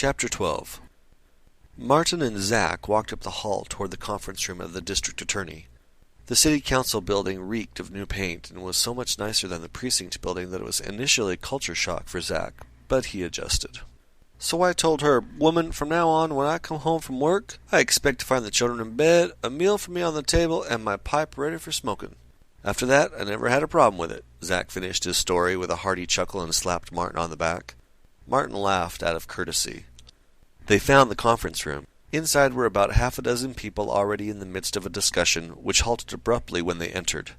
Chapter 12. Martin and Zack walked up the hall toward the conference room of the district attorney. The city council building reeked of new paint and was so much nicer than the precinct building that it was initially a culture shock for Zack, but he adjusted. So I told her, "Woman, from now on, when I come home from work, I expect to find the children in bed, a meal for me on the table, and my pipe ready for smoking." After that, I never had a problem with it. Zack finished his story with a hearty chuckle and slapped Martin on the back. Martin laughed out of courtesy. They found the conference room. Inside were about half a dozen people already in the midst of a discussion, which halted abruptly when they entered.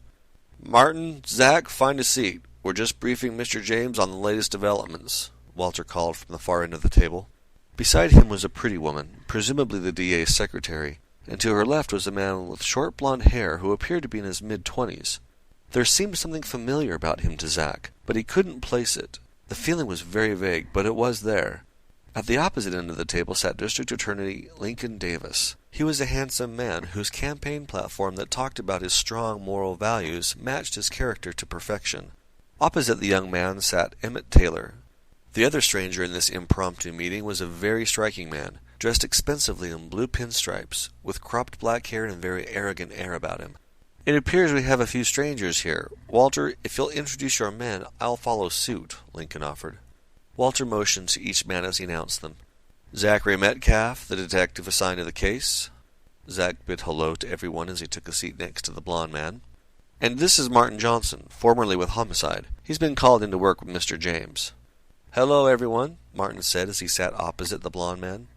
"Martin, Zack, find a seat. We're just briefing Mr. James on the latest developments," Walter called from the far end of the table. Beside him was a pretty woman, presumably the DA's secretary, and to her left was a man with short blond hair who appeared to be in his mid-20s. There seemed something familiar about him to Zack, but he couldn't place it. The feeling was very vague, but it was there. At the opposite end of the table sat District Attorney Lincoln Davis. He was a handsome man whose campaign platform that talked about his strong moral values matched his character to perfection. Opposite the young man sat Emmett Taylor. The other stranger in this impromptu meeting was a very striking man, dressed expensively in blue pinstripes, with cropped black hair and a very arrogant air about him. "It appears we have a few strangers here. Walter, if you'll introduce your men, I'll follow suit," Lincoln offered. Walter motioned to each man as he announced them. "Zachary Metcalf, the detective assigned to the case." Zack bid hello to everyone as he took a seat next to the blond man. "And this is Martin Johnson, formerly with Homicide. He's been called in to work with Mr. James." "Hello, everyone," Martin said as he sat opposite the blond man.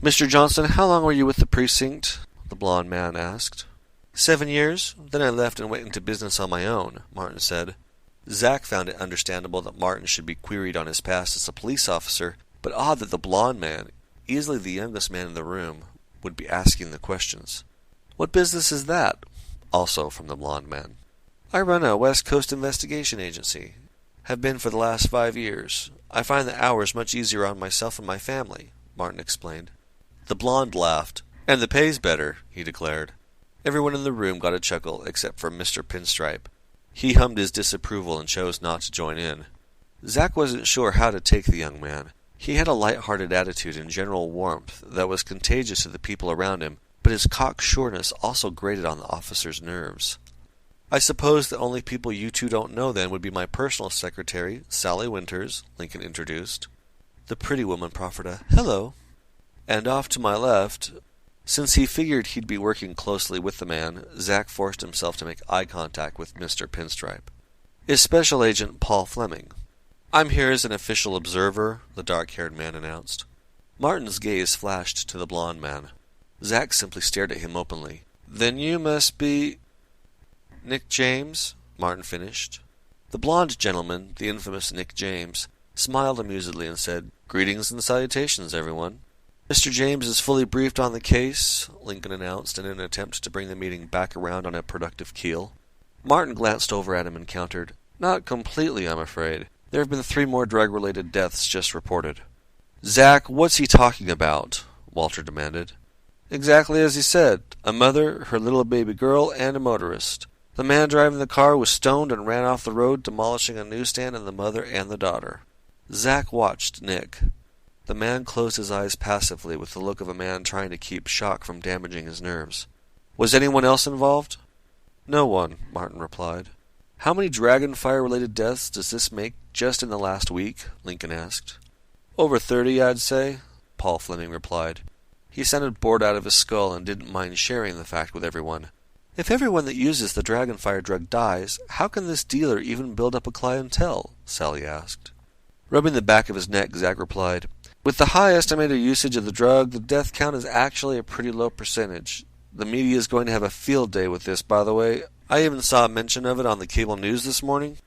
"Mr. Johnson, how long were you with the precinct?" the blond man asked. 7 years. Then I left and went into business on my own," Martin said. Zack found it understandable that Martin should be queried on his past as a police officer, but odd that the blond man, easily the youngest man in the room, would be asking the questions. "What business is that?" also from the blond man. "I run a West Coast investigation agency. Have been for the last 5 years. I find the hours much easier on myself and my family," Martin explained. The blond laughed. "And the pay's better," he declared. Everyone in the room got a chuckle except for Mr. Pinstripe. He hummed his disapproval and chose not to join in. Zack wasn't sure how to take the young man. He had a light-hearted attitude and general warmth that was contagious to the people around him, but his cocksureness also grated on the officer's nerves. "I suppose the only people you two don't know then would be my personal secretary, Sally Winters," Lincoln introduced. The pretty woman proffered a "hello." And off to my left, since he figured he'd be working closely with the man, Zack forced himself to make eye contact with Mr. Pinstripe, "is Special Agent Paul Fleming." "I'm here as an official observer," the dark-haired man announced. Martin's gaze flashed to the blond man. Zack simply stared at him openly. "Then you must be—" "Nick James," Martin finished. The blond gentleman, the infamous Nick James, smiled amusedly and said, "Greetings and salutations, everyone." "Mr. James is fully briefed on the case," Lincoln announced in an attempt to bring the meeting back around on a productive keel. Martin glanced over at him and countered, "Not completely, I'm afraid. There have been 3 more drug-related deaths just reported." "Zack, what's he talking about?" Walter demanded. "Exactly as he said. A mother, her little baby girl, and a motorist. The man driving the car was stoned and ran off the road, demolishing a newsstand and the mother and the daughter." Zack watched Nick. The man closed his eyes passively with the look of a man trying to keep shock from damaging his nerves. "Was anyone else involved?" "No one," Martin replied. "How many Dragonfire-related deaths does this make just in the last week?" Lincoln asked. "Over 30, I'd say," Paul Fleming replied. He sounded bored out of his skull and didn't mind sharing the fact with everyone. "If everyone that uses the Dragonfire drug dies, how can this dealer even build up a clientele?" Sally asked. Rubbing the back of his neck, Zack replied, "With the high estimated usage of the drug, the death count is actually a pretty low percentage. The media is going to have a field day with this, by the way. I even saw a mention of it on the cable news this morning."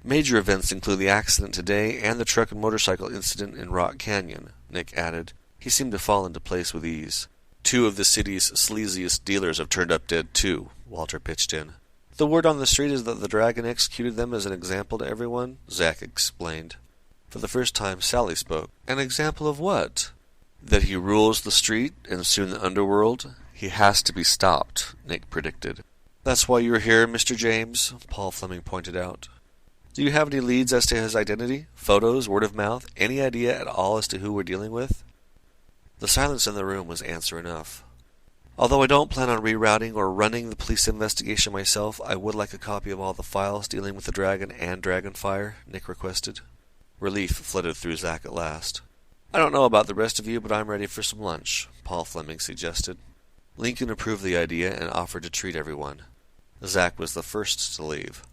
"Major events include the accident today and the truck and motorcycle incident in Rock Canyon," Nick added. He seemed to fall into place with ease. "2 of the city's sleaziest dealers have turned up dead, too," Walter pitched in. "The word on the street is that the Dragon executed them as an example to everyone," Zack explained. For the first time, Sally spoke. "An example of what?" "That he rules the street, and soon the underworld. He has to be stopped," Nick predicted. "That's why you're here, Mr. James," Paul Fleming pointed out. "Do you have any leads as to his identity? Photos, word of mouth, any idea at all as to who we're dealing with?" The silence in the room was answer enough. Although I don't plan on rerouting or running the police investigation myself, I would like a copy of all the files dealing with the dragon and Dragonfire, Nick requested. Relief flitted through Zack at last. I don't know about the rest of you, but I'm ready for some lunch, Paul Fleming suggested. Lincoln approved the idea and offered to treat everyone. Zack was the first to leave.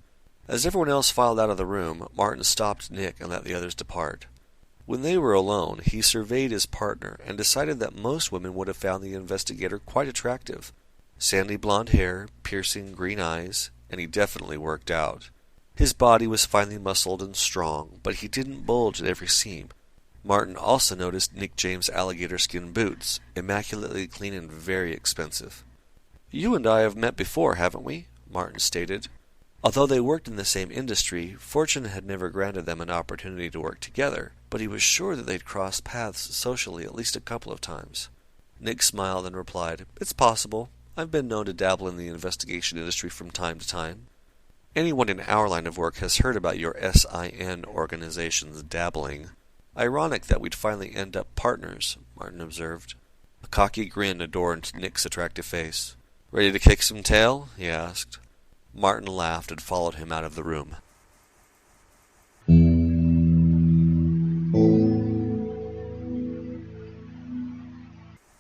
As everyone else filed out of the room, Martin stopped Nick and let the others depart. When they were alone, he surveyed his partner and decided that most women would have found the investigator quite attractive. Sandy blonde hair, piercing green eyes, and he definitely worked out. His body was finely muscled and strong, but he didn't bulge at every seam. Martin also noticed Nick James' alligator skin boots, immaculately clean and very expensive. "You and I have met before, haven't we?" Martin stated. Although they worked in the same industry, fortune had never granted them an opportunity to work together, but he was sure that they'd crossed paths socially at least a couple of times. Nick smiled and replied, "It's possible. I've been known to dabble in the investigation industry from time to time." "Anyone in our line of work has heard about your SIN organization's dabbling. Ironic that we'd finally end up partners," Martin observed. A cocky grin adorned Nick's attractive face. "Ready to kick some tail?" he asked. Martin laughed and followed him out of the room.